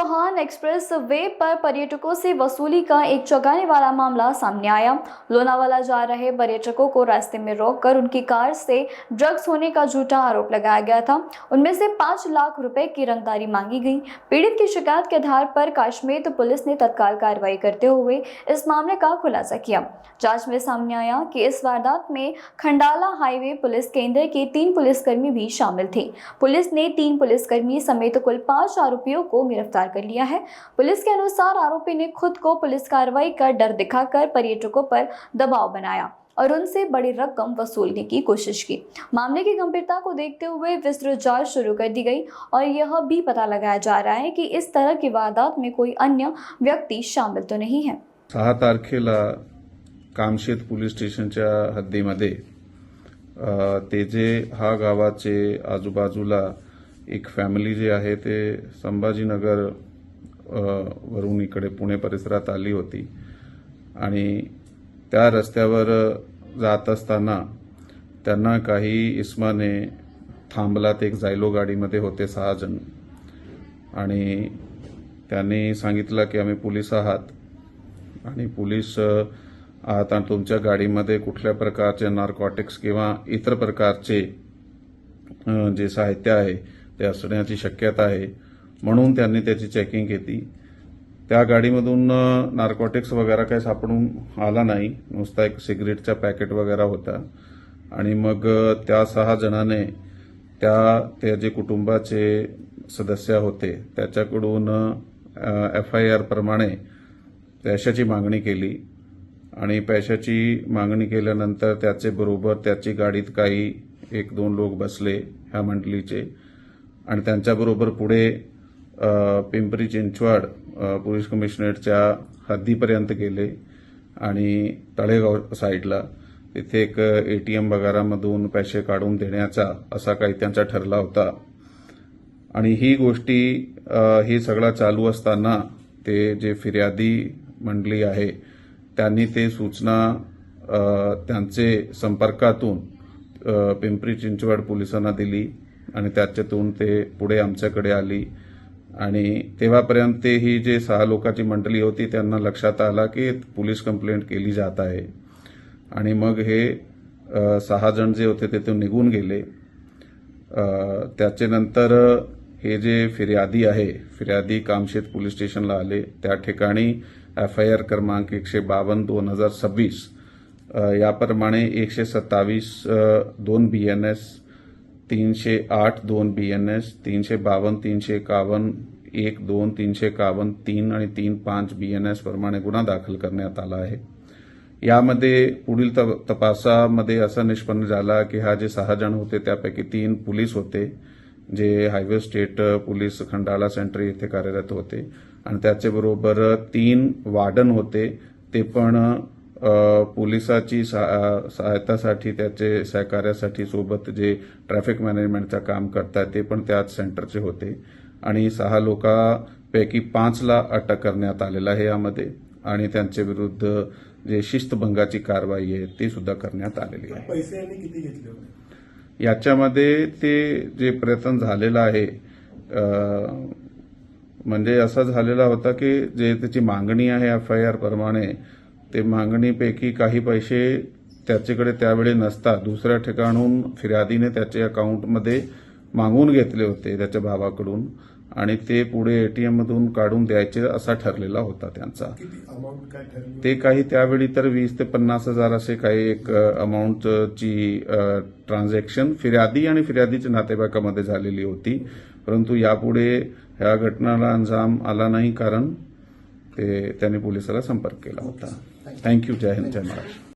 Chauhan express way पर पर्यटकों से वसूली का एक चौंकाने वाला मामला सामने आया। लोनावाला जा रहे पर्यटकों को रास्ते में रोककर उनकी कार से ड्रग्स होने का झूठा आरोप लगाया गया था। उनमें से 5 लाख रुपए की रंगदारी मांगी गई। पीड़ित की शिकायत के आधार पर काश्मीर पुलिस ने तत्काल कार्रवाई करते हुए इस मामले का खुलासा किया। जांच में सामने आया कि इस वारदात में खंडाला हाईवे पुलिस केंद्र के 3 पुलिसकर्मी भी शामिल थे। पुलिस ने 3 पुलिसकर्मी समेत कुल 5 आरोपियों को गिरफ्तार कर लिया है। पुलिस के अनुसार आरोपी ने खुद को पुलिस कार्रवाई का डर दिखाकर पर्यटकों पर दबाव बनाया और उनसे बड़ी रकम वसूलने की कोशिश की। मामले की गंभीरता को देखते हुए विस्तृत जांच शुरू कर दी गई और यह भी पता लगाया जा रहा है कि इस तरह की वारदात में कोई अन्य व्यक्ति शामिल तो नहीं है। 6 तारखेला कामशेत पोलीस स्टेशनच्या हद्दीमध्ये तेजे हा गावाचे आजूबाजूला एक फॅमिली जे आहे ते संभाजीनगर वरून इकडे पुणे परिसरात आली होती आणि त्या रस्त्यावर जात असताना त्यांना काही इसमाने थांबलात। एक जायलो गाडीमध्ये होते 6 जण आणि त्यांनी सांगितलं की आम्ही पोलीस आहात आणि पोलीस आहात आणि तुमच्या गाडीमध्ये कुठल्या प्रकारचे नार्कोटिक्स किंवा इतर प्रकारचे जे साहित्य आहे ते असण्याची शक्यता आहे, म्हणून त्यांनी त्याची चेकिंग केली। त्या गाडीमधून नार्कोटिक्स वगैरे काही सापडून आला नाही, नुसता एक सिगरेटचा पॅकेट वगैरे होता आणि मग त्या 6 जणांनी त्या जे कुटुंबाचे सदस्य होते त्याच्याकडून FIR प्रमाणे पैशाची मागणी केली आणि पैशाची मागणी केल्यानंतर त्याचे बरोबर त्याची गाडीत काही 1-2 लोक बसले ह्या मंडळीचे आणि त्यांच्याबरोबर पुढे पिंपरी चिंचवड पोलीस कमिशनरेटच्या हद्दीपर्यंत गेले आणि तळेगाव साईडला तिथे एक ATM वगैरेमधून पैसे काढून देण्याचा असा काही त्यांचा ठरला होता। आणि ही गोष्टी ही सगळा चालू असताना ते जे फिर्यादी मंडळी आहे त्यांनी ते सूचना त्यांचे संपर्कातून पिंपरी चिंचवड पोलिसांना दिली आणि त्याच्यातून ते पुढे आमच्याकडे आली आणि तेव्हापर्यंत ही जे 6 लोकांची मंडळी होती त्यांना लक्षात आला की पोलीस कंप्लेंट केली जात आहे आणि मग हे 6 जण जे होते ते निघून गेले। त्याच्यानंतर हे जे फिर्यादी आहे फिर्यादी कामशेत पोलीस स्टेशनला आले। त्या ठिकाणी FIR क्रमांक 152/2026 याप्रमाणे 127/2 BNS 308/2 BNS 352/351 1-2 351 3 आणि 3-5 BNS प्रमाणे गुन्हा दाखल करण्यात आला आहे। यामध्ये पुढील तपासामध्ये असं निष्पन्न झाला की हा जे 6 जण होते त्यापैकी 3 पोलीस होते जे highway state police Khandala centre येथे कार्यरत होते आणि त्याच्याबरोबर 3 वार्डन होते, ते पण पोलिसाची सहायतासाठी त्याचे सहकार्यासाठी सोबत जे ट्रॅफिक मॅनेजमेंटचं काम करतात ते पण त्याच सेंटरचे होते आणि 6 लोकांपैकी 5ला अटक करण्यात आलेला आहे यामध्ये आणि त्यांच्या विरुद्ध जे शिस्तभंगाची कारवाई आहे ती सुद्धा करण्यात आलेली आहे। पैसे यांनी किती घेतले होते याच्यामध्ये? ते जे प्रयत्न झालेला आहे म्हणजे असा झालेला होता की जे त्याची मागणी आहे FIR प्रमाणे ते मागणीपैकी काही पैसे त्याच्याकडे त्यावेळी नसता दुसऱ्या ठिकाणून फिर्यादीने त्याच्या अकाउंटमध्ये मागून घेतले होते त्याच्या भावाकडून आणि ते पुढे ATM मधून काढून द्यायचे असा ठरलेला होता त्यांचा। ते काही त्यावेळी तर 20 ते 50 हजार असे काही एक अमाऊंटची ट्रान्झॅक्शन फिर्यादी आणि फिर्यादीच्या नातेवाईकामध्ये झालेली होती, परंतु यापुढे ह्या घटनेला अंजाम आला नाही कारण त्यांनी पोलिसाला संपर्क केला होता। थँक्यू। जय हिंद, जय महाराष्ट्र।